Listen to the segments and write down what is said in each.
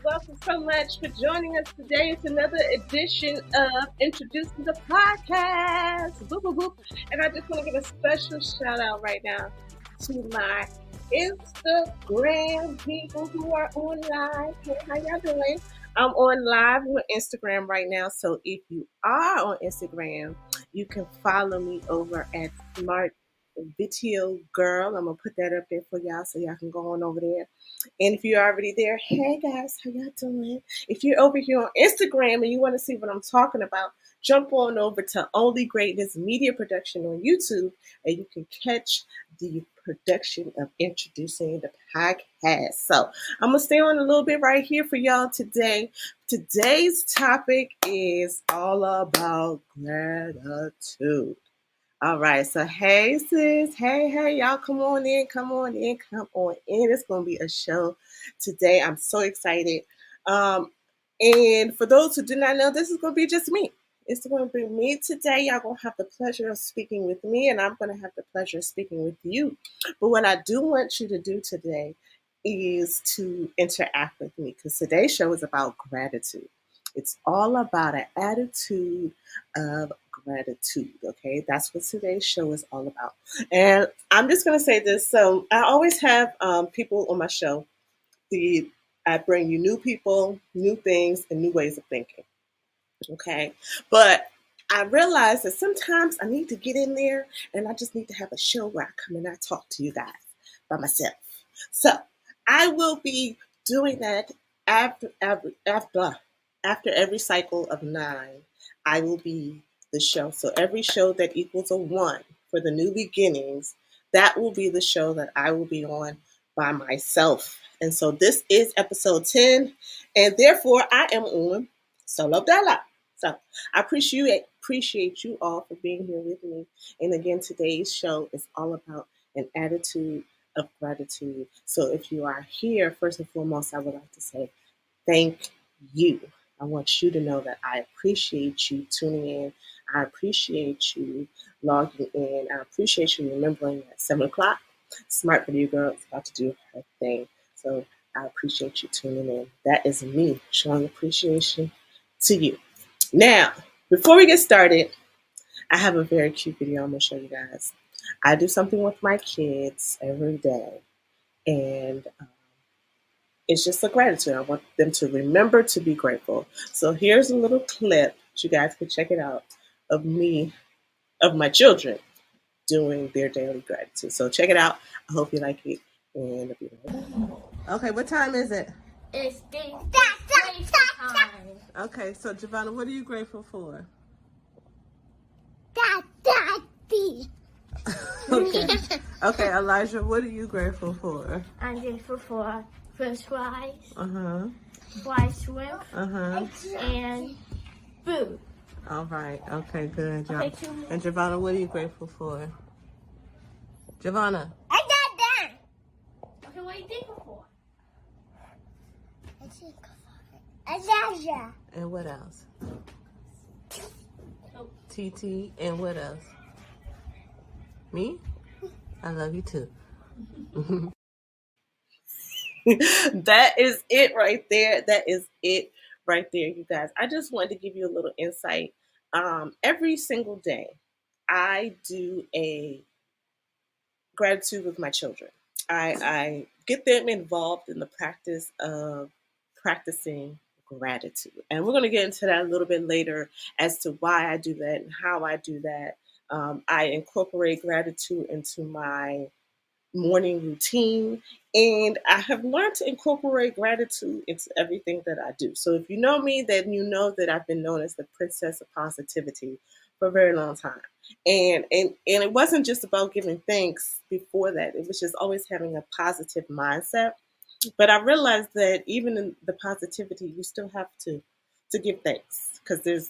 Welcome so much for joining us today. It's another edition of Introducing the Podcast. Boop, boop, boop. And I just want to give a special shout out right now to my Instagram people who are on live. Hey, how y'all doing? I'm on live on Instagram right now. So if you are on Instagram, you can follow me over at Smart Video Girl. I'm going to put that up there for y'all so y'all can go on over there. And if you're already there, hey guys, how y'all doing? If you're over here on Instagram and you want to see what I'm talking about, jump on over to Only Greatness Media Production on YouTube and you can catch the production of Introducing the Podcast. So I'm going to stay on a little bit right here for y'all today. Today's topic is all about gratitude. All right, so hey sis, hey, y'all come on in. It's gonna be a show today. I'm so excited. And for those who do not know, this is gonna be just me. It's gonna be me today. Y'all gonna have the pleasure of speaking with me, and I'm gonna have the pleasure of speaking with you. But what I do want you to do today is to interact with me, because today's show is about gratitude. It's all about an attitude of gratitude. Okay, that's what today's show is all about. And I'm just going to say this. So I always have people on my show. I bring you new people, new things, and new ways of thinking. Okay, but I realize that sometimes I need to get in there and I just need to have a show where I come and I talk to you guys by myself. So I will be doing that after every cycle of 9. I will be the show. So every show that equals a 1 for the new beginnings, that will be the show that I will be on by myself. And so this is episode 10, and therefore I am on Solo Della. So I appreciate you all for being here with me. And again, today's show is all about an attitude of gratitude. So if you are here, first and foremost, I would like to say thank you. I want you to know that I appreciate you tuning in. I appreciate you logging in. I appreciate you remembering at 7 o'clock. Smart Video Girl is about to do her thing. So I appreciate you tuning in. That is me showing appreciation to you. Now, before we get started, I have a very cute video I'm going to show you guys. I do something with my kids every day. And it's just a gratitude. I want them to remember to be grateful. So here's a little clip, you guys can check it out, of my children doing their daily gratitude. So check it out. I hope you like it. And it'll be right back. Okay, what time is it? It's grateful time. Okay, so Giovanna, what are you grateful for? Daddy. Okay, Elijah, what are you grateful for? I'm grateful for French fries, fried shrimp, and food. All right. Okay, good. Okay, and Giovanna, what are you grateful for? Giovanna. I got that. Okay, what are you thankful for? And what else? TT, and what else? Me? I love you too. That is it right there. That is it right there, you guys. I just wanted to give you a little insight. Every single day, I do a gratitude with my children. I get them involved in the practice of practicing gratitude. And we're going to get into that a little bit later as to why I do that and how I do that. I incorporate gratitude into my morning routine. And I have learned to incorporate gratitude into everything that I do. So if you know me, then you know that I've been known as the princess of positivity for a very long time. And it wasn't just about giving thanks before that. It was just always having a positive mindset. But I realized that even in the positivity, you still have to give thanks because there's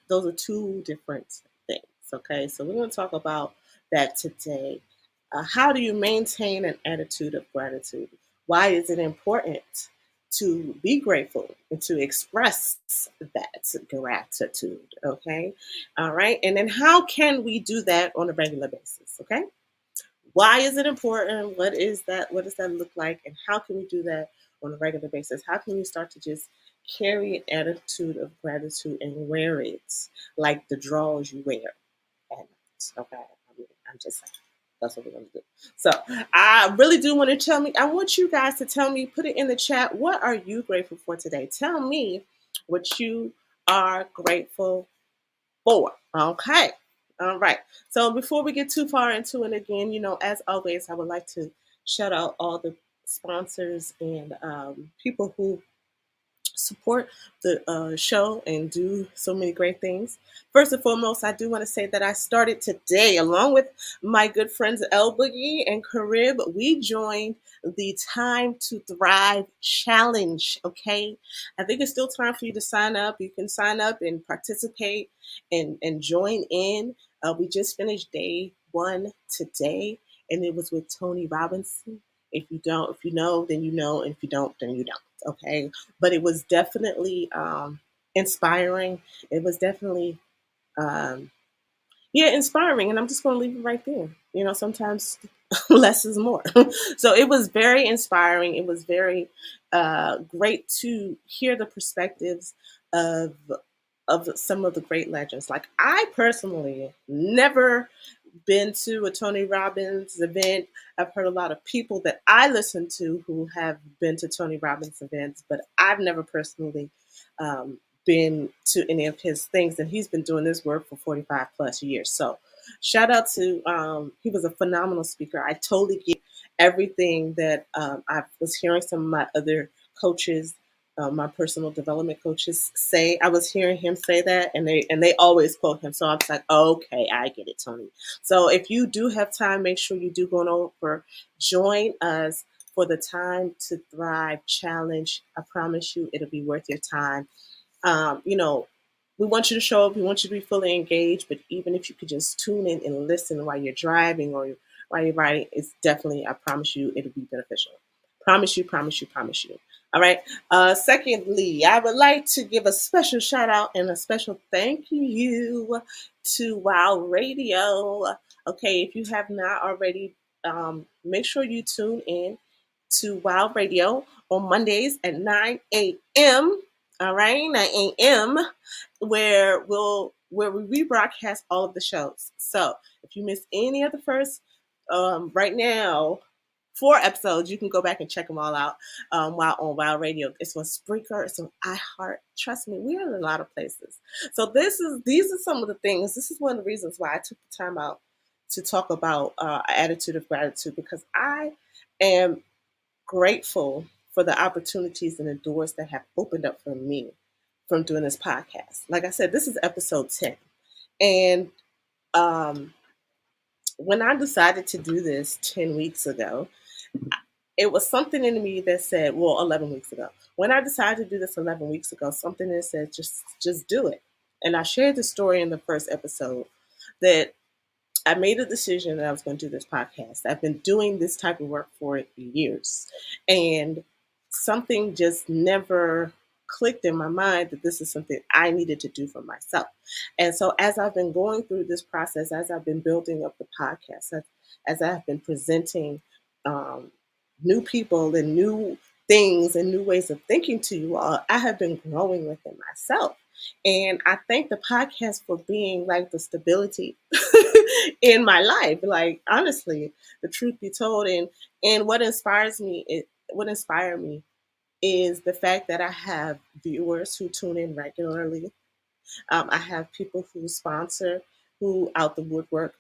those are two different things. Okay, so we're going to talk about that today. How do you maintain an attitude of gratitude? Why is it important to be grateful and to express that gratitude? Okay, all right, and then how can we do that on a regular basis? Okay, why is it important? What is that? What does that look like? And how can we do that on a regular basis? How can we start to just carry an attitude of gratitude and wear it like the drawers you wear at night? Okay, I'm just saying. That's what we're going to do. So I really do want to I want you guys to tell me, put it in the chat. What are you grateful for today? Tell me what you are grateful for. Okay. All right. So before we get too far into it again, as always, I would like to shout out all the sponsors and people who support the show and do so many great things. First and foremost, I do want to say that I started today, along with my good friends El Boogie and Carib. We joined the Time to Thrive Challenge. Okay, I think it's still time for you to sign up. You can sign up and participate and join in. We just finished day one today, and it was with Tony Robinson. If you know, then you know. And if you don't, then you don't. Okay, but it was definitely inspiring. It was definitely inspiring, and I'm just going to leave it right there. Sometimes less is more. So it was very inspiring. It was very great to hear the perspectives of some of the great legends. Like, I personally never been to a Tony Robbins event. I've heard a lot of people that I listen to who have been to Tony Robbins events, but I've never personally been to any of his things. And he's been doing this work for 45 plus years. So shout out to, he was a phenomenal speaker. I totally get everything that I was hearing some of my other coaches, my personal development coaches say. I was hearing him say that, and they always quote him. So I was like, okay, I get it, Tony. So if you do have time, make sure you do go over, join us for the Time to Thrive Challenge. I promise you, it'll be worth your time. We want you to show up. We want you to be fully engaged. But even if you could just tune in and listen while you're driving or while you're riding, it's definitely, I promise you, it'll be beneficial. Promise you, promise you, promise you. All right. Secondly, I would like to give a special shout out and a special thank you to Wow Radio. Okay, if you have not already, make sure you tune in to Wow Radio on Mondays at 9 a.m. All right, 9 a.m. where we rebroadcast all of the shows. So if you missed any of the first, right now, 4 episodes, you can go back and check them all out while on Wow Radio. It's on Spreaker, it's on iHeart. Trust me, we're in a lot of places. So these are some of the things. This is one of the reasons why I took the time out to talk about attitude of gratitude, because I am grateful for the opportunities and the doors that have opened up for me from doing this podcast. Like I said, this is episode 10. And when I decided to do this 10 weeks ago, it was something in me that said, well, 11 weeks ago. When I decided to do this 11 weeks ago, something that said, just do it. And I shared the story in the first episode that I made a decision that I was going to do this podcast. I've been doing this type of work for years, and something just never clicked in my mind that this is something I needed to do for myself. And so as I've been going through this process, as I've been building up the podcast, as I've been presenting um, new people and new things and new ways of thinking to you all, I have been growing within myself. And I thank the podcast for being like the stability in my life. Like honestly, the truth be told, and what inspired me is the fact that I have viewers who tune in regularly. I have people who sponsor, who out the woodwork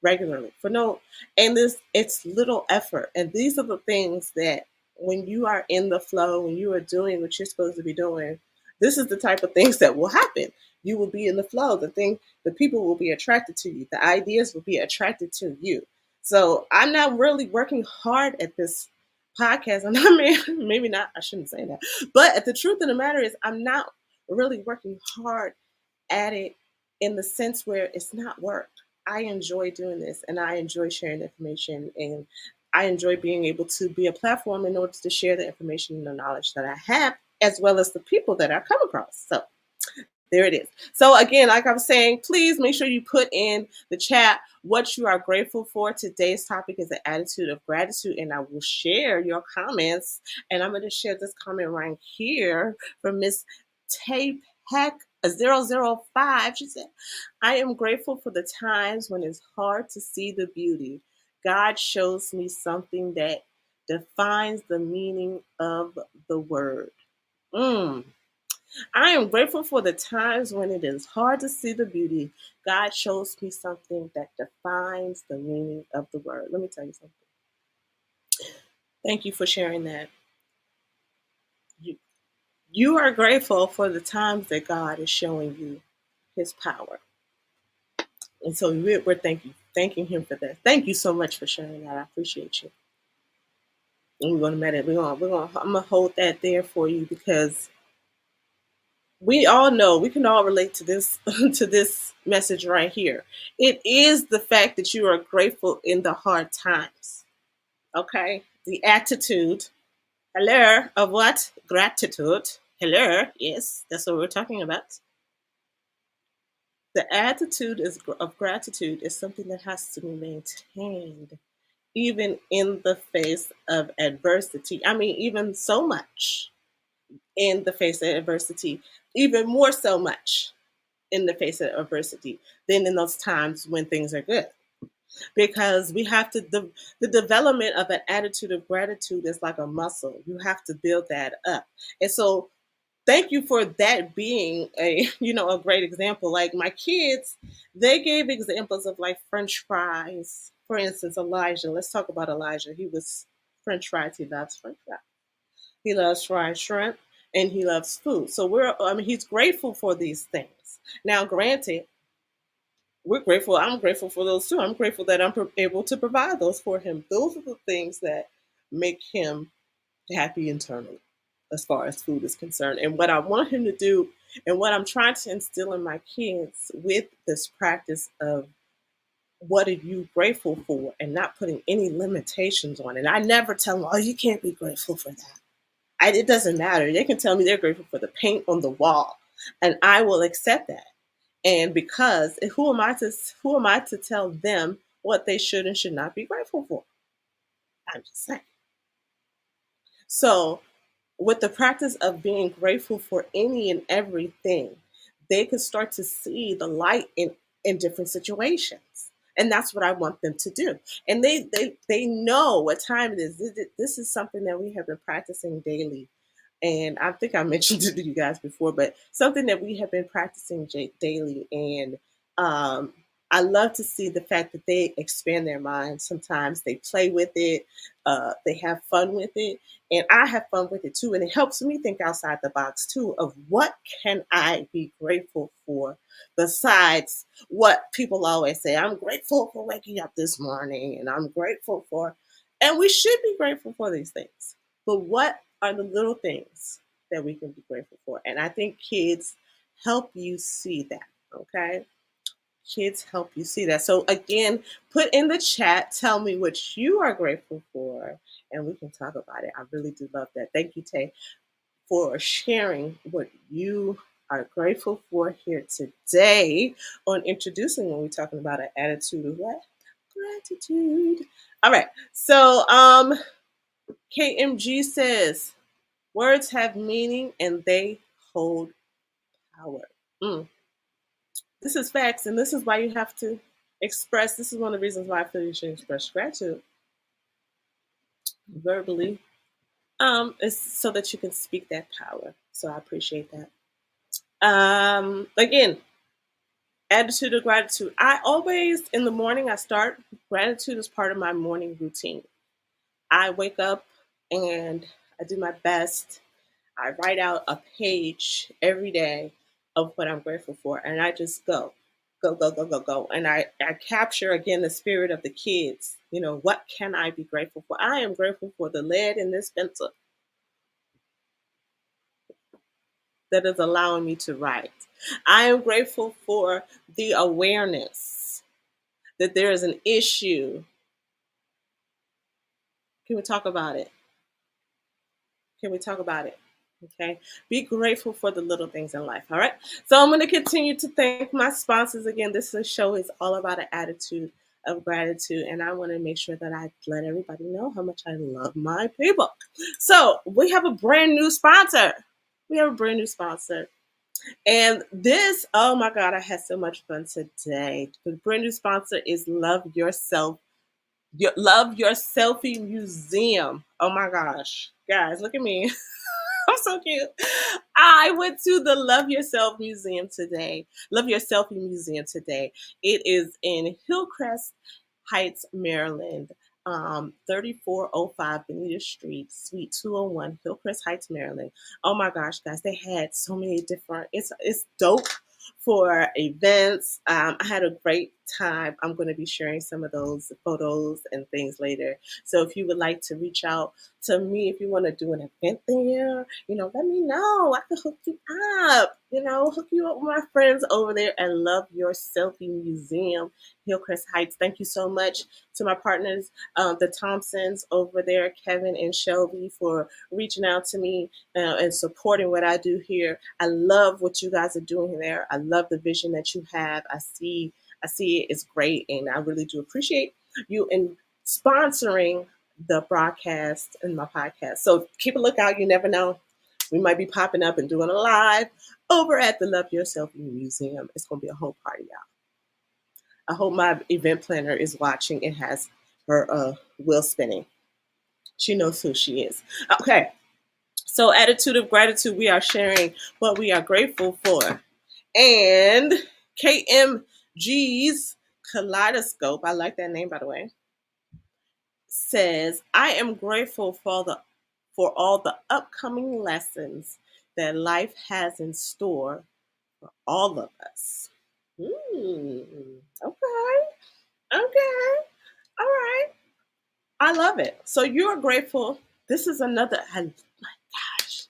regularly for no, and this it's little effort. And these are the things that when you are in the flow, when you are doing what you're supposed to be doing, this is the type of things that will happen. You will be in the flow. The people will be attracted to you. The ideas will be attracted to you. So I'm not really working hard at this podcast. And I mean, maybe not, I shouldn't say that. But the truth of the matter is I'm not really working hard at it in the sense where it's not work. I enjoy doing this and I enjoy sharing information, and I enjoy being able to be a platform in order to share the information and the knowledge that I have as well as the people that I come across. So there it is. So again, like I was saying, please make sure you put in the chat what you are grateful for. Today's topic is the attitude of gratitude, and I will share your comments. And I'm going to share this comment right here from Miss Tape Heck 005. She said, I am grateful for the times when it's hard to see the beauty. God shows me something that defines the meaning of the word. I am grateful for the times when it is hard to see the beauty. God shows me something that defines the meaning of the word. Let me tell you something. Thank you for sharing that. You are grateful for the times that God is showing you his power. And so we're thanking him for that. Thank you so much for sharing that. I appreciate you. And we're gonna meditate. I'm gonna hold that there for you because we all know, we can all relate to this to this message right here. It is the fact that you are grateful in the hard times. Okay? The attitude, hello, of what? Gratitude. Hello, yes, that's what we're talking about. The attitude of gratitude is something that has to be maintained even in the face of adversity. I mean, even so much in the face of adversity, even more so much in the face of adversity than in those times when things are good. Because we have to, the development of an attitude of gratitude is like a muscle. You have to build that up. And so thank you for that being a, a great example. Like my kids, they gave examples of like French fries. For instance, Elijah, let's talk about Elijah. He was French fries. He loves French fries. He loves fried shrimp and he loves food. So he's grateful for these things. Now, granted, we're grateful. I'm grateful for those too. I'm grateful that I'm able to provide those for him. Those are the things that make him happy internally as far as food is concerned. And what I want him to do and what I'm trying to instill in my kids with this practice of what are you grateful for and not putting any limitations on it. I never tell them, oh, you can't be grateful for that. It doesn't matter. They can tell me they're grateful for the paint on the wall and I will accept that. And because who am I to tell them what they should and should not be grateful for? I'm just saying. So with the practice of being grateful for any and everything, they can start to see the light in different situations. And that's what I want them to do. And they know what time it is. This is something that we have been practicing daily. And I think I mentioned it to you guys before, but something that we have been practicing daily. And I love to see the fact that they expand their minds. Sometimes they play with it, they have fun with it, and I have fun with it too. And it helps me think outside the box too of what can I be grateful for besides what people always say. I'm grateful for waking up this morning, and I'm grateful for, and we should be grateful for these things. But what are the little things that we can be grateful for? And I think kids help you see that, okay? Kids help you see that. So again, put in the chat, tell me what you are grateful for, and we can talk about it. I really do love that. Thank you, Tay. for sharing what you are grateful for here today on introducing when we're talking about an attitude of what? Gratitude. All right. So KMG says words have meaning and they hold power. Mm. This is facts, and this is why you have to express. This is one of the reasons why I feel you should express gratitude verbally. Is so that you can speak that power. So I appreciate that. Again, attitude of gratitude. I always in the morning I start gratitude is part of my morning routine. I wake up and I do my best. I write out a page every day of what I'm grateful for, and I just go. And I capture again the spirit of the kids. You know, what can I be grateful for? I am grateful for the lead in this pencil that is allowing me to write. I am grateful for the awareness that there is an issue. Can we talk about it? Can we talk about it? Okay. Be grateful for the little things in life. All right. So I'm going to continue to thank my sponsors. Again, this show is all about an attitude of gratitude. And I want to make sure that I let everybody know how much I love my people. So we have a brand new sponsor. And this, oh my God, I had so much fun today. The brand new sponsor is Love Yourself. Love Your Selfie Museum. Oh my gosh. Guys, look at me. I'm so cute. I went to the Love Yourself Museum today. Love Your Selfie Museum today. It is in Hillcrest Heights, Maryland. 3405 Benita Street, Suite 201, Hillcrest Heights, Maryland. Oh my gosh, guys, they had so many different. It's dope for events. I had a great time. I'm going to be sharing some of those photos and things later. So if you would like to reach out to me, if you want to do an event there, let me know. I can hook you up. Hook you up with my friends over there at Love Your Selfie Museum, Hillcrest Heights. Thank you so much to my partners, the Thompsons over there, Kevin and Shelby, for reaching out to me and supporting what I do here. I love what you guys are doing there. I love the vision that you have. I see it is great, and I really do appreciate you in sponsoring the broadcast and my podcast. So keep a lookout. You never know. We might be popping up and doing a live over at the Love Yourself Museum. It's going to be a whole party, y'all. I hope my event planner is watching and has her wheel spinning. She knows who she is. Okay. So attitude of gratitude, we are sharing what we are grateful for. And KMG's Kaleidoscope, I like that name, by the way, says, I am grateful for all the upcoming lessons that life has in store for all of us. Okay. All right. I love it. So you're grateful. This is another, my gosh,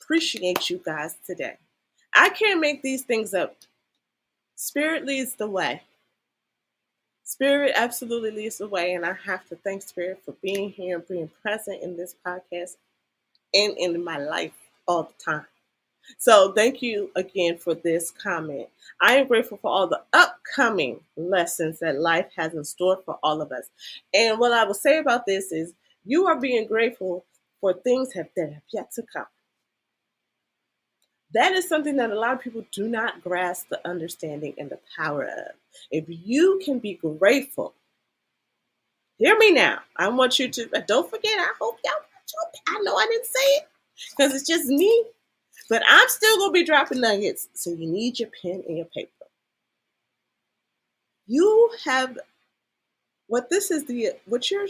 appreciate you guys today. I can't make these things up. Spirit leads the way. Spirit absolutely leads the way, and I have to thank Spirit for being here and being present in this podcast and in my life all the time. So thank you again for this comment. I am grateful for all the upcoming lessons that life has in store for all of us. And what I will say about this is you are being grateful for things that have yet to come. That is something that a lot of people do not grasp the understanding and the power of. If you can be grateful, hear me now. I want you to, don't forget, I hope y'all, I know I didn't say it because it's just me, but I'm still going to be dropping nuggets. So you need your pen and your paper. You have, what you're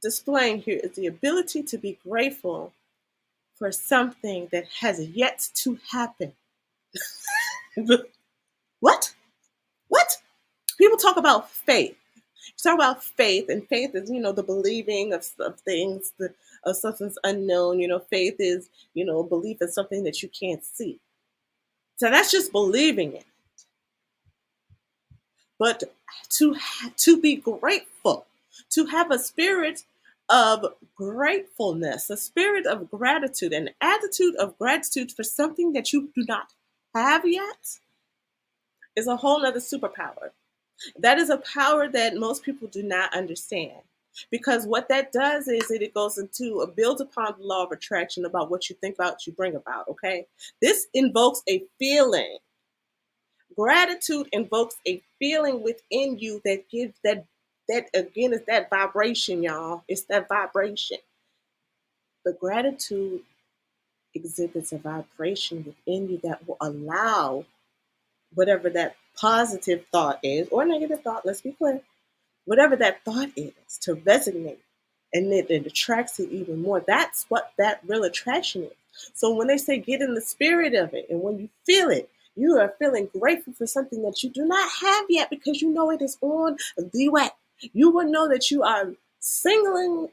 displaying here is the ability to be grateful for something that has yet to happen. What? People talk about faith. Talk about faith, and faith is, the believing of things, of something's unknown. Faith is, belief in something that you can't see. So that's just believing it. But to be grateful, to have a spirit of gratefulness, a spirit of gratitude, an attitude of gratitude for something that you do not have yet is a whole other superpower. That is a power that most people do not understand. Because what that does is it goes into a builds upon the law of attraction about what you think about, you bring about. Okay. This invokes a feeling. Gratitude invokes a feeling within you that gives that again is that vibration, y'all. It's that vibration. The gratitude exhibits a vibration within you that will allow whatever that positive thought is or negative thought, let's be clear, whatever that thought is to resonate, and it attracts it even more. That's what that real attraction is. So when they say get in the spirit of it, and when you feel it, you are feeling grateful for something that you do not have yet because you know it is on the way. You will know that you are singling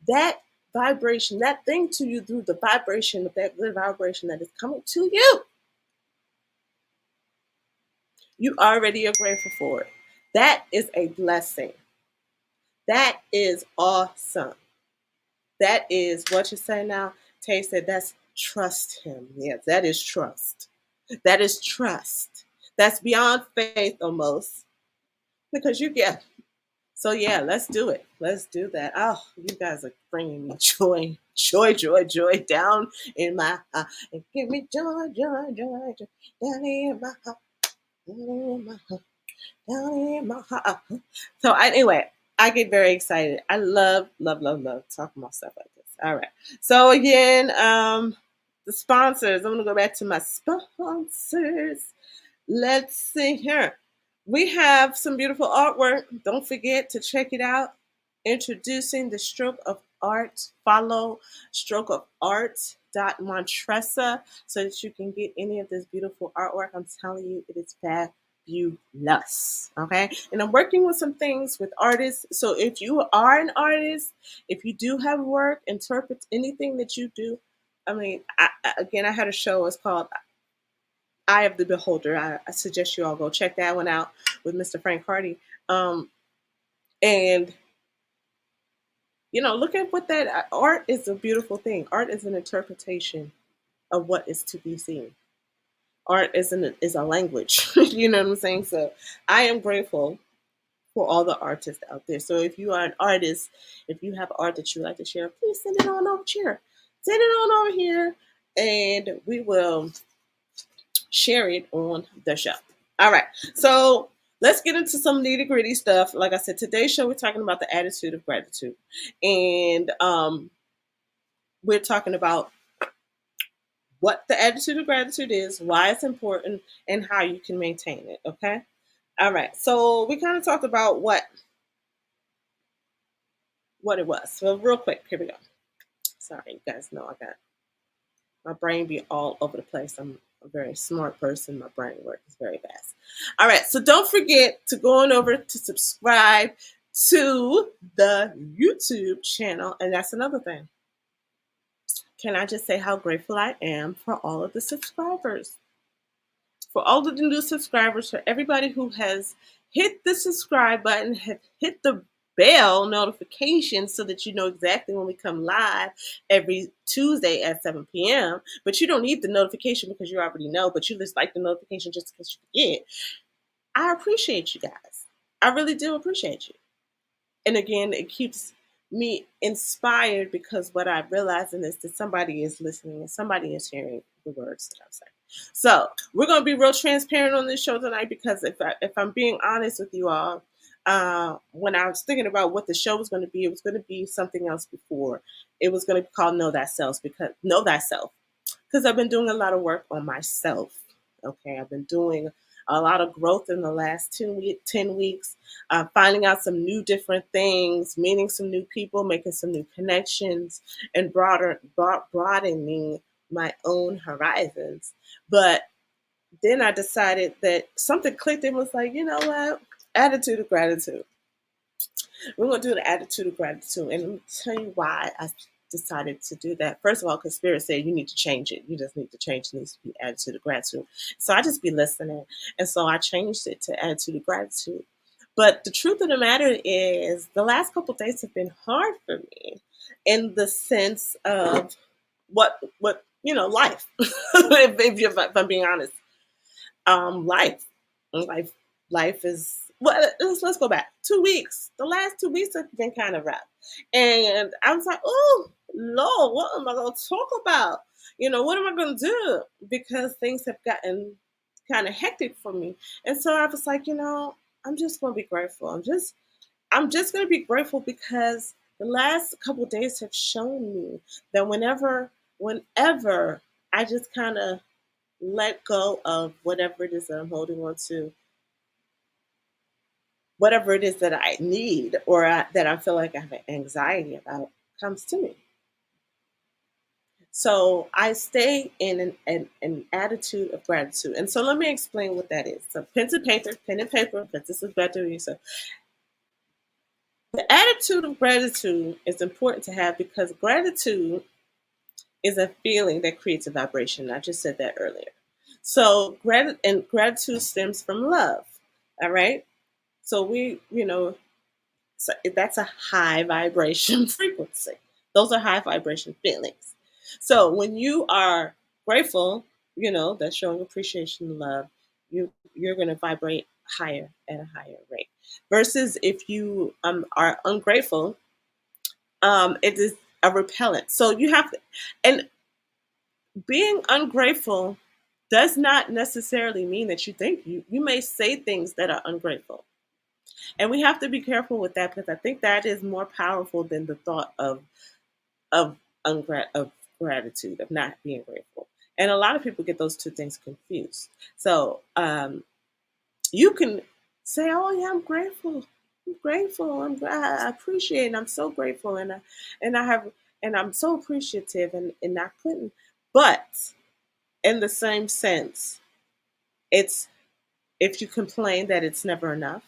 that vibration, that thing to you through the vibration of that good vibration that is coming to you. You already are grateful for it. That is a blessing. That is awesome. That is what you say now. Tay said that's trust him. Yes, that is trust. That is trust. That's beyond faith almost. Because you get. So yeah, let's do it. Let's do that. Oh, you guys are bringing me joy, joy, joy, joy down in my heart. And give me joy, joy, joy, joy down in my heart, down in my heart, down in my heart. So anyway, I get very excited. I love, love, love, love talking about stuff like this. All right. So again, the sponsors. I'm gonna go back to my sponsors. Let's see here. We have some beautiful artwork. Don't forget to check it out. Introducing the Stroke of Art. Follow Stroke of Art Montressa so that you can get any of this beautiful artwork. I'm telling you, it is fabulous. Okay, and I'm working with some things with artists. So if you are an artist, if you do have work, interpret anything that you do. I mean, I had a show. It's called Eye of the Beholder. I suggest you all go check that one out with Mr. Frank Hardy. And look at what that art is. A beautiful thing. Art is an interpretation of what is to be seen. Art is a language. You know what I'm saying? So I am grateful for all the artists out there. So if you are an artist, if you have art that you like to share, please send it on over here. Send it on over here, and we will share it on the show. All right. So let's get into some nitty gritty stuff. Like I said, today's show, we're talking about the attitude of gratitude. And we're talking about what the attitude of gratitude is, why it's important, and how you can maintain it. Okay. All right. So we kind of talked about what it was. So real quick, here we go. Sorry, you guys know I got my brain be all over the place. I'm a very smart person. My brain works very fast. All right. So don't forget to go on over to subscribe to the YouTube channel. And that's another thing. Can I just say how grateful I am for all of the subscribers? For all of the new subscribers, for everybody who has hit the subscribe button, have hit the bell notification so that you know exactly when we come live every Tuesday at 7 p.m. But you don't need the notification because you already know, but you just like the notification just because you forget. I appreciate you guys. I really do appreciate you. And again, it keeps me inspired because what I'm realizing is that somebody is listening and somebody is hearing the words that I'm saying. So we're going to be real transparent on this show tonight because if I'm being honest with you all, when I was thinking about what the show was going to be, it was going to be something else before. It was going to be called Know Thyself because I've been doing a lot of work on myself. Okay, I've been doing a lot of growth in the last 10 weeks, finding out some new different things, meeting some new people, making some new connections, and broadening my own horizons. But then I decided that something clicked and was like, you know what? Attitude of gratitude. We're going to do the attitude of gratitude. And let me tell you why I decided to do that. First of all, because Spirit said you need to change it. You just need to change it. It needs to be attitude of gratitude. So I just be listening. And so I changed it to attitude of gratitude. But the truth of the matter is, the last couple of days have been hard for me in the sense of what life. If I'm being honest, life, life, life is. Well, let's go back 2 weeks. The last 2 weeks have been kind of rough, and I was like, "Oh Lord, what am I going to talk about? What am I going to do?" Because things have gotten kind of hectic for me, and so I was like, I'm just going to be grateful. I'm just going to be grateful because the last couple of days have shown me that whenever I just kind of let go of whatever it is that I'm holding on to, whatever it is that I need or that I feel like I have anxiety about comes to me. So I stay in an attitude of gratitude. And so let me explain what that is. So pen and paper, because this is better. So the attitude of gratitude is important to have because gratitude is a feeling that creates a vibration. I just said that earlier. So gratitude stems from love. All right. So that's a high vibration frequency. Those are high vibration feelings. So when you are grateful, that's showing appreciation and love, you're going to vibrate higher at a higher rate. Versus if you are ungrateful, it is a repellent. So you have to, and being ungrateful does not necessarily mean that you think you may say things that are ungrateful. And we have to be careful with that because I think that is more powerful than the thought of of gratitude, of not being grateful. And a lot of people get those two things confused. So you can say, "Oh yeah, I'm grateful. I'm grateful. I appreciate it. I'm so grateful, and I'm so appreciative, and I couldn't." But in the same sense, it's if you complain that it's never enough,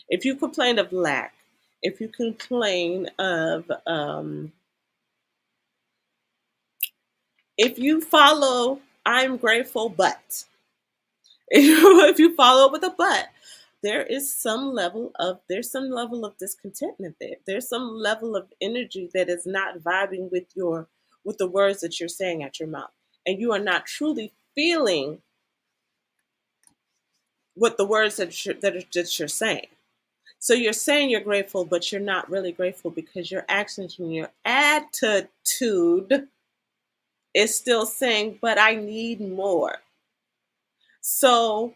if you complain of lack, if you complain of if you follow I'm grateful but if you follow up with a but, there's some level of discontentment there. There's some level of energy that is not vibing with the words that you're saying at your mouth. And you are not truly feeling what the words that you're saying. So you're saying you're grateful, but you're not really grateful because your actions and your attitude is still saying, but I need more. So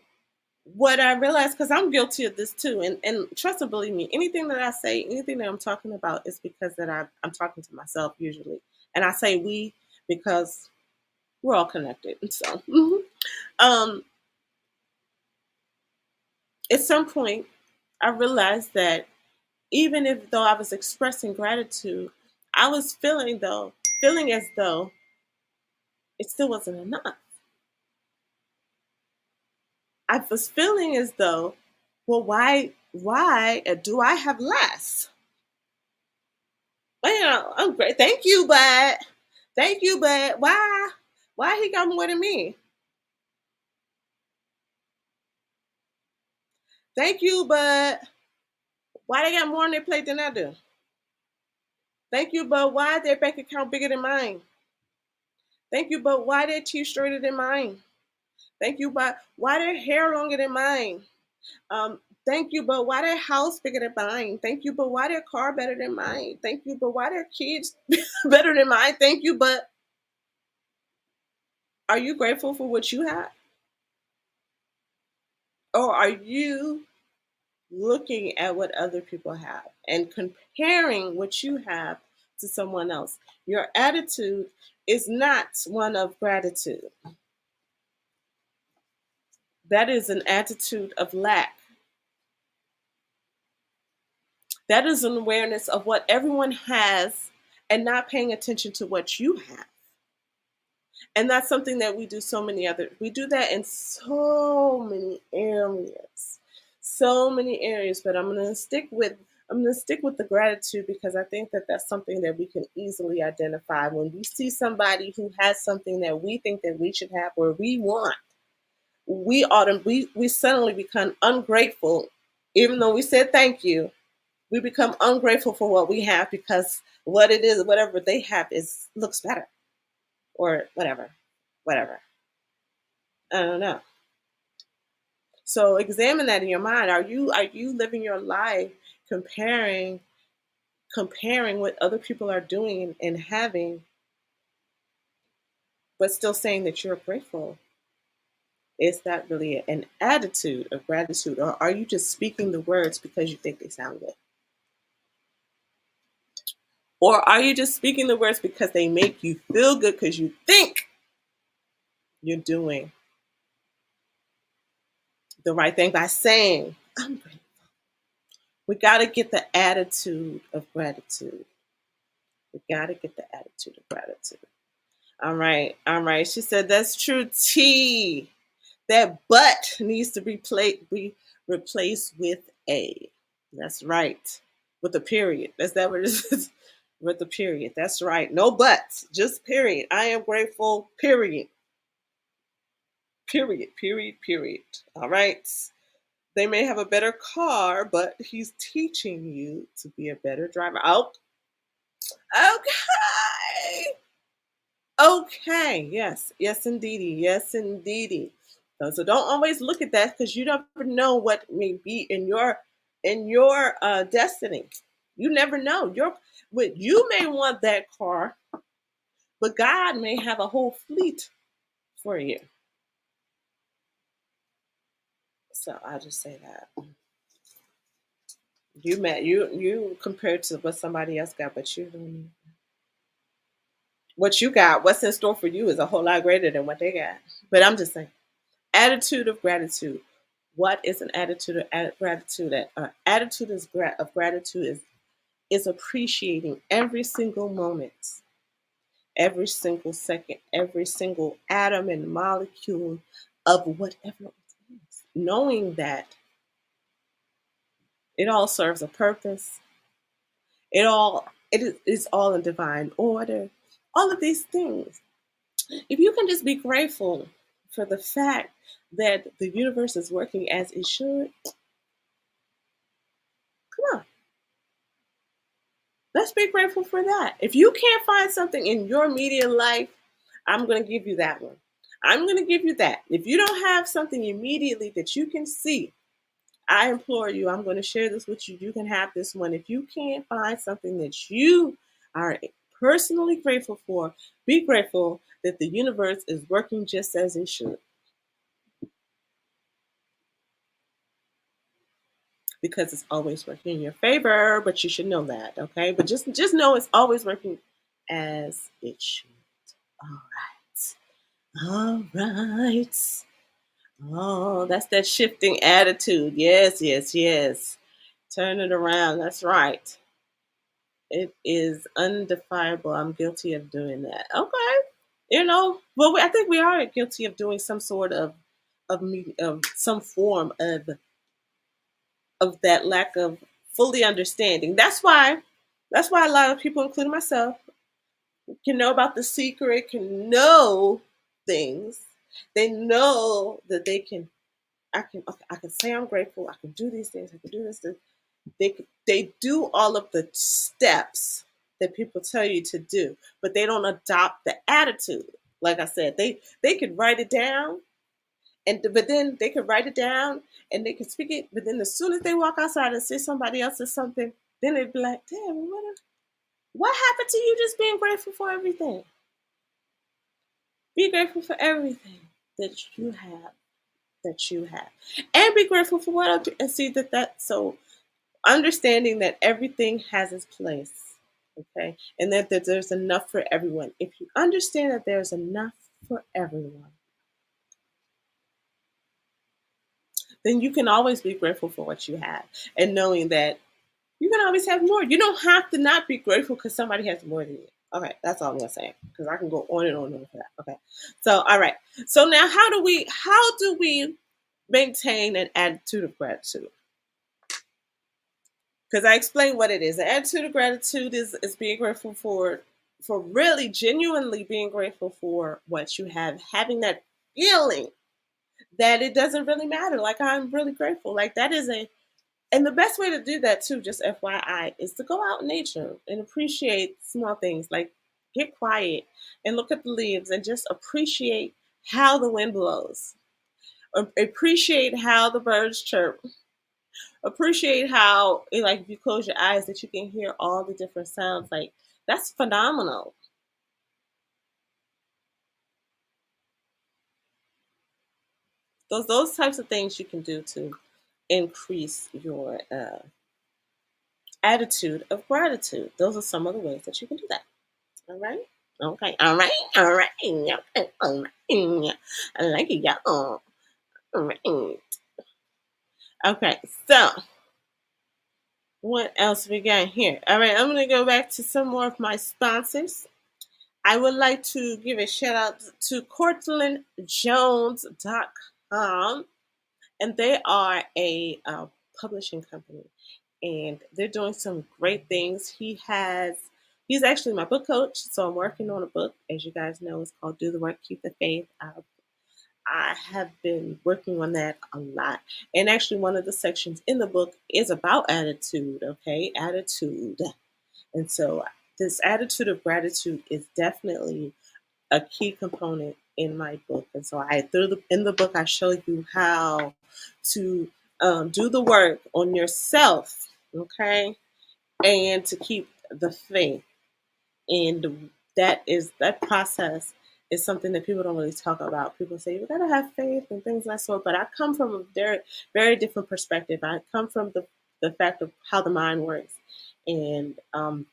what I realized, because I'm guilty of this too, and trust and believe me, anything that I say, anything that I'm talking about is because that I'm talking to myself usually. And I say we because we're all connected. So at some point I realized that even if though I was expressing gratitude, I was feeling as though it still wasn't enough. I was feeling as though, well, why do I have less? Well, I'm great. Thank you, but why he got more than me? Thank you, but why they got more on their plate than I do? Thank you, but why their bank account bigger than mine? Thank you, but why their teeth straighter than mine? Thank you, but why their hair longer than mine? Thank you, but why their house bigger than mine? Thank you, but why their car better than mine? Thank you, but why their kids better than mine? Thank you, but are you grateful for what you have? Or are you looking at what other people have and comparing what you have to someone else? Your attitude is not one of gratitude. That is an attitude of lack. That is an awareness of what everyone has and not paying attention to what you have. And that's something that we do that in so many areas. So many areas, but I'm going to stick with the gratitude because I think that that's something that we can easily identify when we see somebody who has something that we think that we should have or we want. We suddenly become ungrateful Even though we said thank you, we become ungrateful for what we have because what it is, whatever they have looks better or whatever. I don't know. So examine that in your mind. Are you living your life comparing what other people are doing and having, but still saying that you're grateful? Is that really an attitude of gratitude, or are you just speaking the words because you think they sound good? Or are you just speaking the words because they make you feel good because you think you're doing the right thing by saying, I'm grateful? We got to get the attitude of gratitude. We got to get the attitude of gratitude. All right. All right. She said, that's true, T. That but needs to be replaced with a. That's right. With a period. That's that what it is. With a period. That's right. No buts. Just period. I am grateful. Period. Period. Period. Period. All right. They may have a better car, but he's teaching you to be a better driver. Oh, okay. Okay. Yes. Yes, indeedy. Yes, indeedy. So don't always look at that because you never know what may be in your destiny. You never know. You may want that car, but God may have a whole fleet for you. So I'll just say that. You compared to what somebody else got, but you don't. What you got, what's in store for you is a whole lot greater than what they got. But I'm just saying, attitude of gratitude. What is an attitude of gratitude? Attitude of gratitude is appreciating every single moment, every single second, every single atom and molecule of whatever it is, knowing that it all serves a purpose. It is all in divine order. All of these things. If you can just be grateful for the fact that the universe is working as it should, come on. Let's be grateful for that. If you can't find something in your immediate life, I'm going to give you that one. I'm going to give you that. If you don't have something immediately that you can see, I implore you, I'm going to share this with you. You can have this one. If you can't find something that you are personally grateful for, be grateful that the universe is working just as it should. Because it's always working in your favor, but you should know that, okay? But just know it's always working as it should. All right. All right. Oh, that's that shifting attitude. Yes, yes, yes. Turn it around. That's right. It is undefiable. I'm guilty of doing that. Okay. Well, I think we are guilty of doing some sort of some form of that lack of fully understanding. That's why a lot of people, including myself, can know about the secret, can know things. They know that I can say I'm grateful. I can do these things. I can do this. They do all of the steps that people tell you to do, but they don't adopt the attitude. Like I said, they could write it down, but then they could write it down and they could speak it. But then as soon as they walk outside and see somebody else or something, then they'd be like, "Damn, what happened to you just being grateful for everything? Be grateful for everything that you have." And be grateful for what and see so understanding that everything has its place, okay, and that there's enough for everyone. If you understand that there's enough for everyone, then you can always be grateful for what you have, and knowing that you can always have more. You don't have to not be grateful because somebody has more than you. Okay, that's all I'm gonna say because I can go on and on for that. Okay, so all right. So now, how do we maintain an attitude of gratitude? Because I explained what it is. The attitude of gratitude is being grateful for really genuinely being grateful for what you have, having that feeling that it doesn't really matter. Like I'm really grateful. Like that is And the best way to do that too, just FYI, is to go out in nature and appreciate small things, like get quiet and look at the leaves and just appreciate how the wind blows. Appreciate how the birds chirp. Appreciate how, like, if you close your eyes, that you can hear all the different sounds. Like, that's phenomenal. Those types of things you can do to increase your attitude of gratitude. Those are some of the ways that you can do that. All right. Okay. All right. All right. Okay. All right. I like it, y'all. All right. Okay. So, what else we got here? All right. I'm going to go back to some more of my sponsors. I would like to give a shout out to CourtlandJones.com, and they are a publishing company, and they're doing some great things. He's actually my book coach, so I'm working on a book. As you guys know, it's called Do the Work, Keep the Faith. I have been working on that a lot, and actually, one of the sections in the book is about attitude. Okay, attitude, and so this attitude of gratitude is definitely a key component in my book. And so in the book, I show you how to do the work on yourself, okay, and to keep the faith. And that process is something that people don't really talk about. People say you gotta have faith and things like that sort. But I come from a very, very different perspective. I come from the fact of how the mind works, and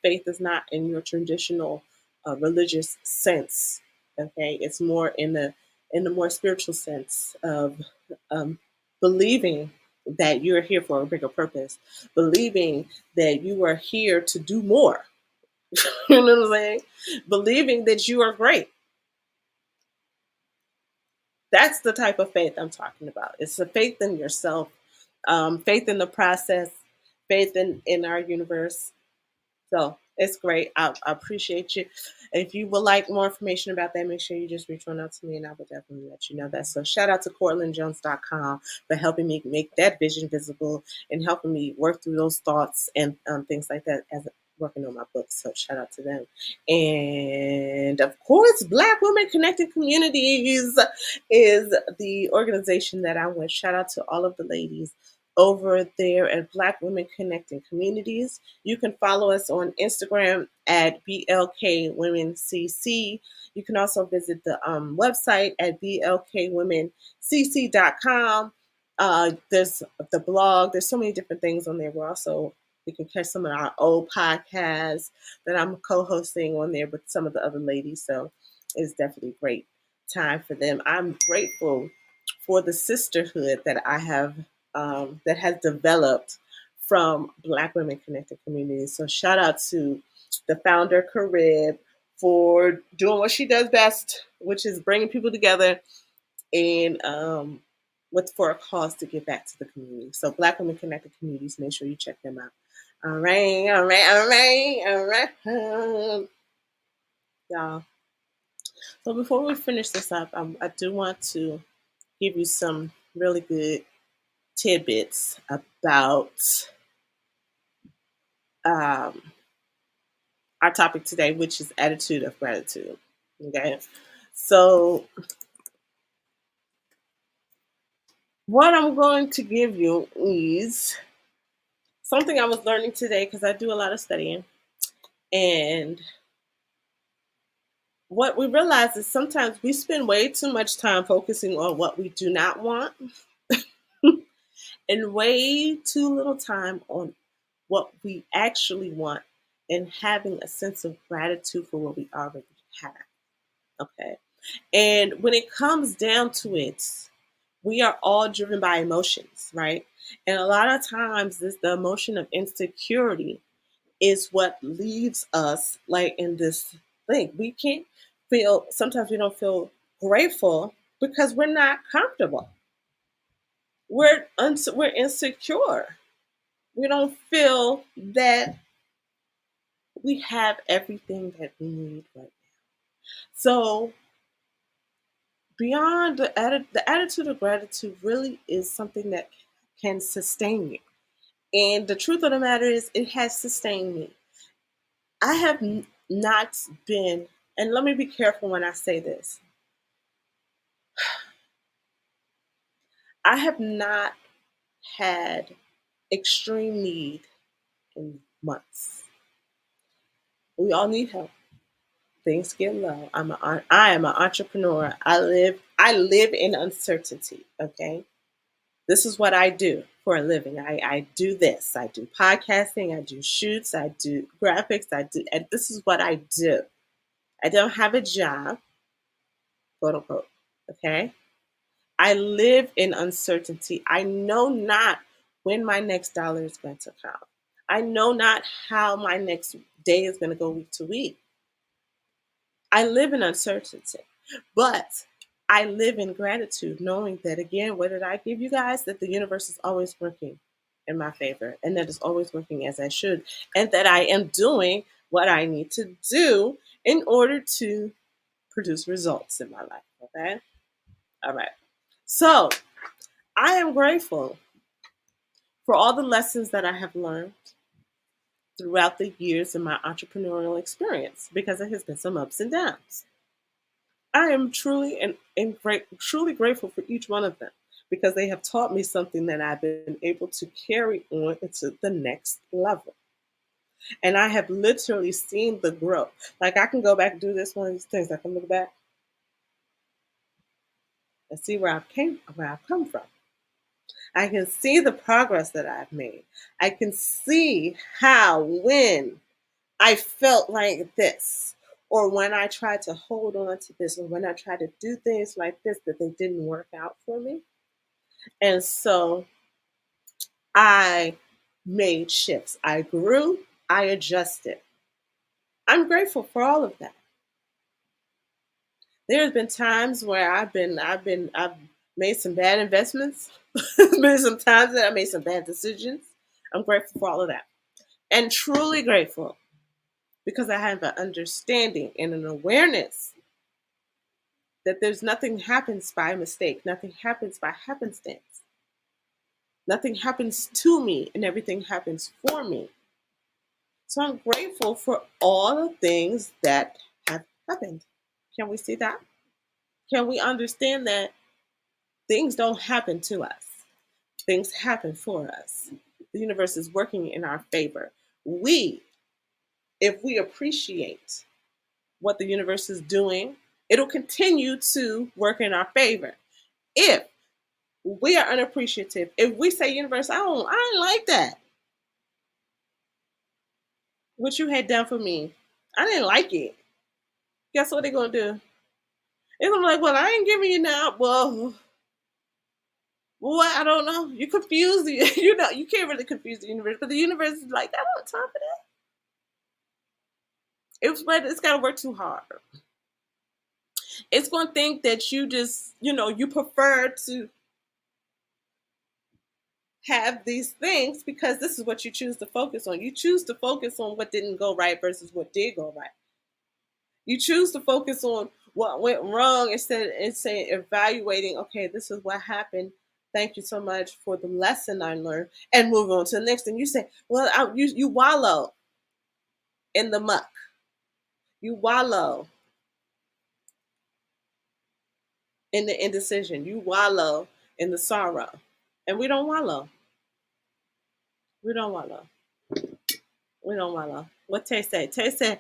faith is not in your traditional religious sense. Okay, it's more in the more spiritual sense of um, believing that you're here for a bigger purpose, believing that you are here to do more. You know what I'm saying? Believing that you are great. That's the type of faith I'm talking about. It's a faith in yourself, faith in the process, faith in our universe. So it's great. I appreciate you. If you would like more information about that, make sure you just reach on out to me and I will definitely let you know that. So shout out to CourtlandJones.com for helping me make that vision visible and helping me work through those thoughts and things like that as working on my book. So shout out to them. And of course, Black Women Connected Communities is the organization that I'm with. Shout out to all of the ladies over there at Black Women Connecting Communities. You can follow us on Instagram at BLK Women CC. You can also visit the website at blkwomencc.com. There's the blog. There's so many different things on there. You can catch some of our old podcasts that I'm co-hosting on there with some of the other ladies. So it's definitely a great time for them. I'm grateful for the sisterhood that I have that has developed from Black Women Connected Communities. So shout out to the founder, Carib, for doing what she does best, which is bringing people together and for a cause to give back to the community. So Black Women Connected Communities, make sure you check them out. All right, all right, all right, all right, y'all. So before we finish this up, I do want to give you some really good tidbits about um, our topic today, which is attitude of gratitude. Okay, so what I'm going to give you is something I was learning today because I do a lot of studying, and what we realize is sometimes we spend way too much time focusing on what we do not want and way too little time on what we actually want and having a sense of gratitude for what we already have. Okay. And when it comes down to it, we are all driven by emotions, right? And a lot of times, the emotion of insecurity is what leaves us like in this thing. We can't feel, sometimes we don't feel grateful because we're not comfortable. We're insecure. We don't feel that we have everything that we need right now. So beyond the attitude of gratitude really is something that can sustain you. And the truth of the matter is, it has sustained me. I have not been, and let me be careful when I say this, I have not had extreme need in months. We all need help. Things get low. I am an entrepreneur. I live in uncertainty. Okay. This is what I do for a living. I do this. I do podcasting. I do shoots. I do graphics. And this is what I do. I don't have a job, quote unquote. Okay. I live in uncertainty. I know not when my next dollar is going to come. I know not how my next day is going to go week to week. I live in uncertainty, but I live in gratitude, knowing that, again, what did I give you guys? That the universe is always working in my favor, and that it's always working as I should, and that I am doing what I need to do in order to produce results in my life. Okay. All right. So I am grateful for all the lessons that I have learned throughout the years in my entrepreneurial experience, because there has been some ups and downs. I am truly grateful for each one of them, because they have taught me something that I've been able to carry on into the next level. And I have literally seen the growth. Like, I can go back and do this one of these things. I can look back and see where I've come from. I can see the progress that I've made. I can see how, when I felt like this, or when I tried to hold on to this, or when I tried to do things like this, that they didn't work out for me. And so I made shifts. I grew, I adjusted. I'm grateful for all of that. There's been times where I've made some bad investments. There's been some times that I made some bad decisions. I'm grateful for all of that. And truly grateful, because I have an understanding and an awareness that there's nothing happens by mistake. Nothing happens by happenstance. Nothing happens to me, and everything happens for me. So I'm grateful for all the things that have happened. Can we see that? Can we understand that things don't happen to us? Things happen for us. The universe is working in our favor. If we appreciate what the universe is doing, it'll continue to work in our favor. If we are unappreciative, if we say, universe, I ain't like that, what you had done for me, I didn't like it. Guess what they're gonna do? And I'm like, well, I ain't giving you now. Well, I don't know. You confuse the, you can't really confuse the universe, but the universe is like, I don't have time for that. It's got to work too hard. It's going to think that you just, you prefer to have these things because this is what you choose to focus on. You choose to focus on what didn't go right versus what did go right. You choose to focus on what went wrong instead of saying, evaluating, okay, this is what happened. Thank you so much for the lesson I learned, and move on to the next. And you say, well, you wallow in the muck. You wallow in the indecision. You wallow in the sorrow. And we don't wallow. We don't wallow. We don't wallow. What Tay said? Tay said,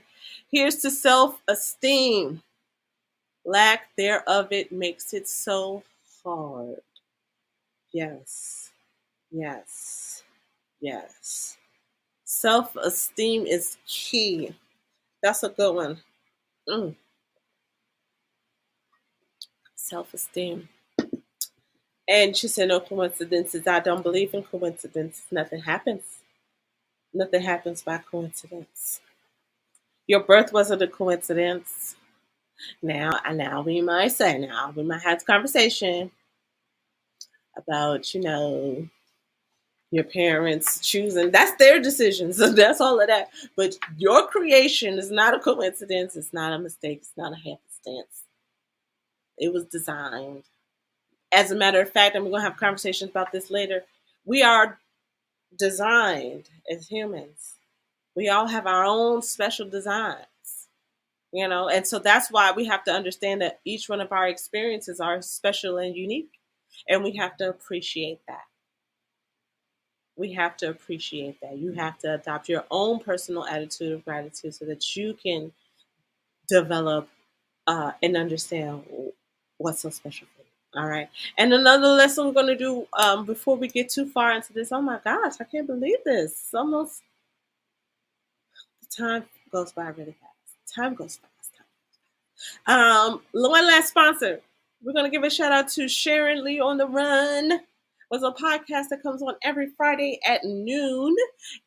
here's to self-esteem. Lack thereof it makes it so hard. Yes. Yes. Yes. Self-esteem is key. That's a good one. Self-esteem. And she said, no coincidences. I don't believe in coincidences. Nothing happens. Nothing happens by coincidence. Your birth wasn't a coincidence. Now we might have this conversation about, your parents choosing. That's their decisions. So that's all of that. But your creation is not a coincidence. It's not a mistake. It's not a happenstance. It was designed. As a matter of fact, and we're going to have conversations about this later, we are designed as humans. We all have our own special designs, and so that's why we have to understand that each one of our experiences are special and unique, and we have to appreciate that. We have to appreciate that. You have to adopt your own personal attitude of gratitude so that you can develop and understand what's so special for you. All right. And another lesson we're going to do before we get too far into this. Oh my gosh, I can't believe this. It's almost, the time goes by really fast. Time goes fast. One last sponsor. We're going to give a shout out to Sharon Lee on the Run. Was a podcast that comes on every Friday at noon,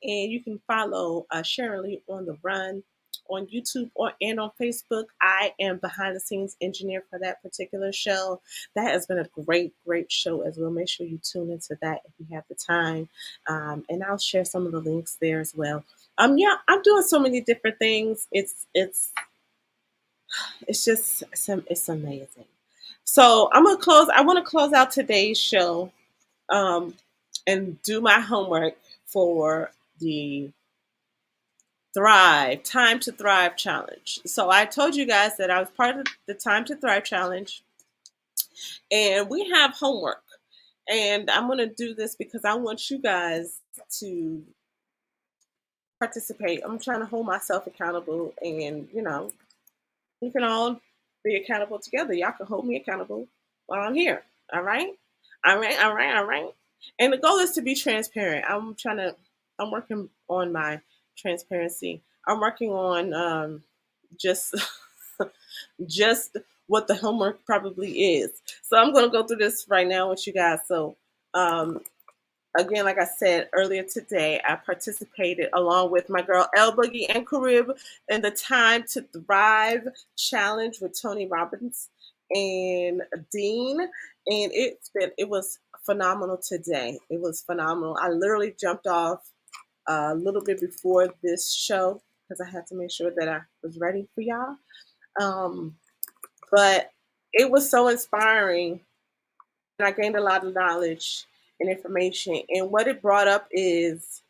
and you can follow Sharon Lee on the Run on YouTube and on Facebook. I am behind the scenes engineer for that particular show. That has been a great show as well. Make sure you tune into that if you have the time, and I'll share some of the links there as well. Yeah, I'm doing so many different things. It's just it's amazing. So I want to close out today's show, and do my homework for the Time to Thrive challenge. So I told you guys that I was part of the Time to Thrive challenge, and we have homework. And I'm going to do this because I want you guys to participate. I'm trying to hold myself accountable, and we can all be accountable together. Y'all can hold me accountable while I'm here. All right? All right. And the goal is to be transparent. I'm working on my transparency. I'm working on just just what the homework probably is. So I'm going to go through this right now with you guys. So um, again, like I said earlier today, I participated along with my girl El Boogie and Carib in the Time to Thrive challenge with Tony Robbins and Dean, and it was phenomenal today. It was phenomenal. I literally jumped off a little bit before this show because I had to make sure that I was ready for y'all. But it was so inspiring, and I gained a lot of knowledge and information. And what it brought up is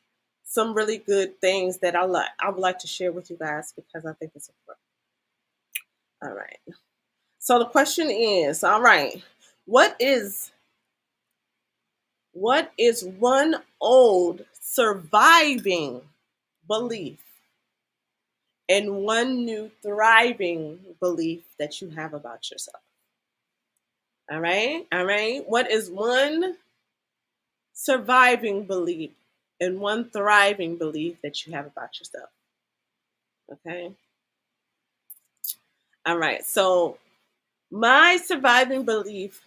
some really good things that I would like to share with you guys because I think it's important. All right. So the question is, all right, what is one old surviving belief and one new thriving belief that you have about yourself? All right. What is one surviving belief and one thriving belief that you have about yourself? Okay. All right. So my surviving belief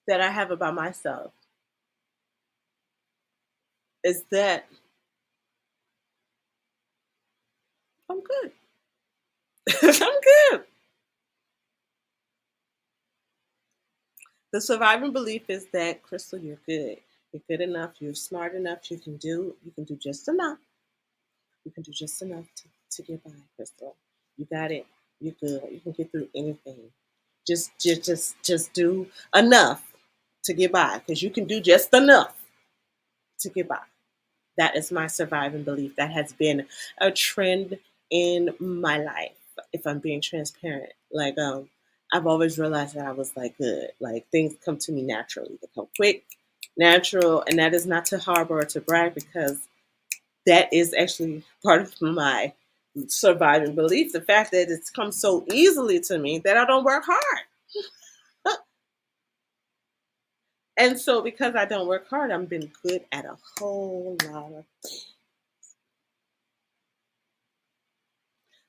that I have about myself is that I'm good. I'm good. The surviving belief is that, Crystal, you're good. You're good enough. You're smart enough. You can do just enough. You can do just enough to get by, Crystal. You got it. You're good. You can get through anything. Just do enough to get by, because you can do just enough to get by. That is my surviving belief. That has been a trend in my life, if I'm being transparent. Like, I've always realized that I was like good. Like, things come to me naturally. They come quick, natural, and that is not to harbor or to brag, because that is actually part of my surviving belief. The fact that it's come so easily to me that I don't work hard. And so because I don't work hard, I've been good at a whole lot of things.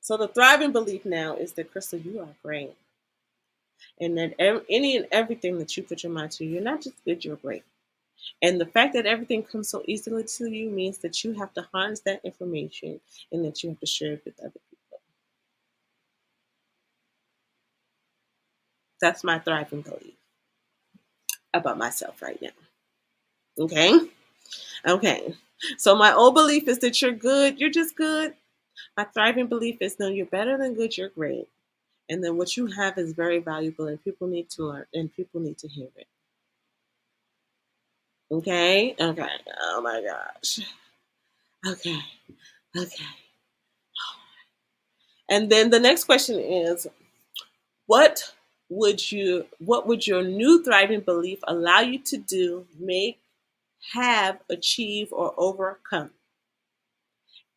So the thriving belief now is that, Crystal, you are great. And that any and everything that you put your mind to, you're not just good, you're great. And the fact that everything comes so easily to you means that you have to harness that information and that you have to share it with other people. That's my thriving belief about myself right now. Okay. So my old belief is that you're good, you're just good. My thriving belief is, no, you're better than good, you're great. And then what you have is very valuable, and people need to learn, and people need to hear it. Okay. Oh my gosh. Okay. Okay. And then the next question is, what would your new thriving belief allow you to do, make, have, achieve, or overcome?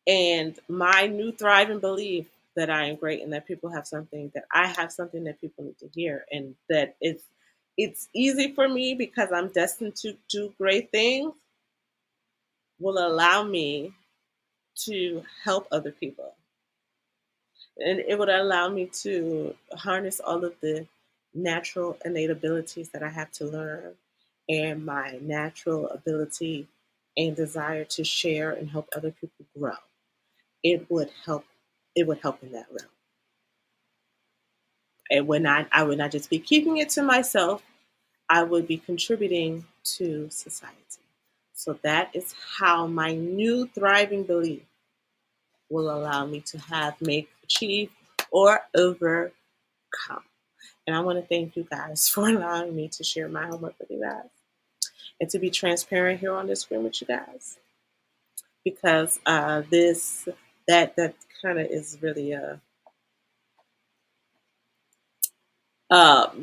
And my new thriving belief that I am great and that people have something, that I have something that people need to hear, and that it's easy for me because I'm destined to do great things, will allow me to help other people. And it would allow me to harness all of the natural innate abilities that I have to learn, and my natural ability and desire to share and help other people grow. It would help. It would help in that realm. And when I would not just be keeping it to myself, I would be contributing to society. So that is how my new thriving belief will allow me to have, make, achieve, or overcome. And I want to thank you guys for allowing me to share my homework with you guys and to be transparent here on this screen with you guys, because that kind of is really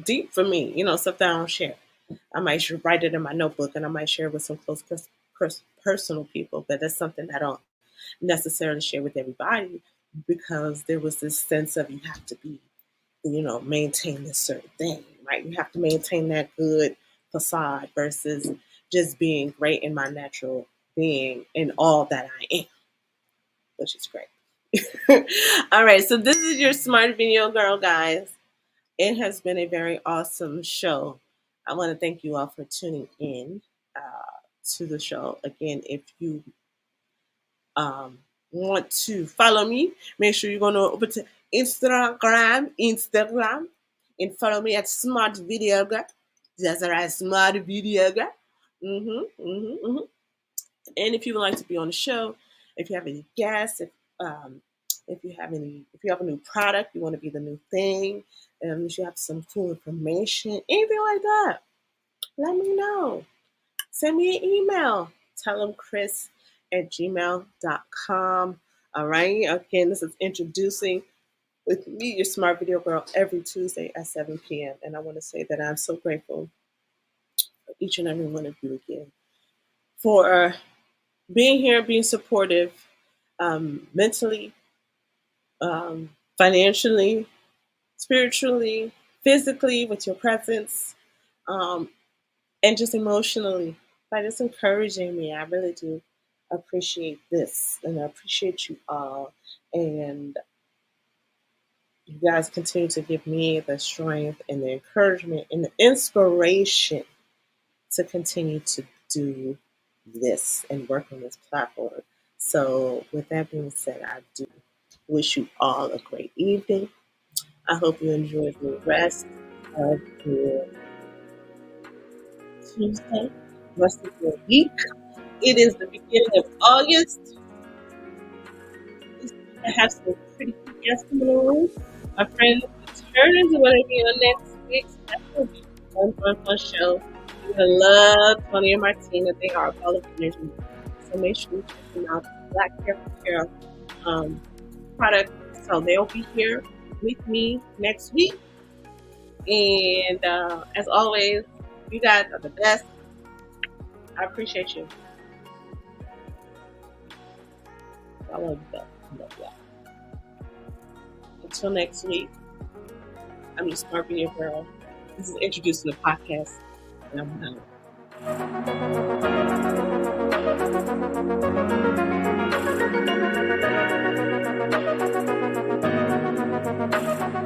deep for me. Stuff that I don't share. I might write it in my notebook, and I might share it with some close personal people, but that's something I don't necessarily share with everybody, because there was this sense of you have to be, maintain this certain thing, right? You have to maintain that good facade versus just being great in my natural being and all that I am, which is great. All right, so this is your Smart Video Girl, guys. It has been a very awesome show. I want to thank you all for tuning in to the show. Again, if you want to follow me, make sure you're going to open to Instagram, and follow me at Smart Video Girl. That's right, Smart Video Girl. And if you would like to be on the show, if you have any guests, if you have a new product, you want to be the new thing, if you have some cool information, anything like that, let me know. Send me an email. Tell them chris@gmail.com. All right. Again, this is Introducing with me, your Smart Video Girl, every Tuesday at 7 p.m. And I want to say that I'm so grateful for each and every one of you again for being here, being supportive, mentally, financially, spiritually, physically, with your presence, and just emotionally, by just encouraging me. I really do appreciate this, and I appreciate you all. And you guys continue to give me the strength and the encouragement and the inspiration to continue to do this and work on this platform. So with that being said, I do wish you all a great evening. I hope you enjoyed the rest of your Tuesday, rest of your week. It is the beginning of August. I have some pretty good guests coming on. My friend Turners are going to be on next week. So that's going to be a fun show. You're going to love Tony and Martina. They are all of energy. So make sure you check them out. Black Care product. So they'll be here with me next week. And as always, you guys are the best. I appreciate you. I love you. I love y'all. Until next week, I'm your Smart Video Girl. This is Introducing the Podcast, and I'm out.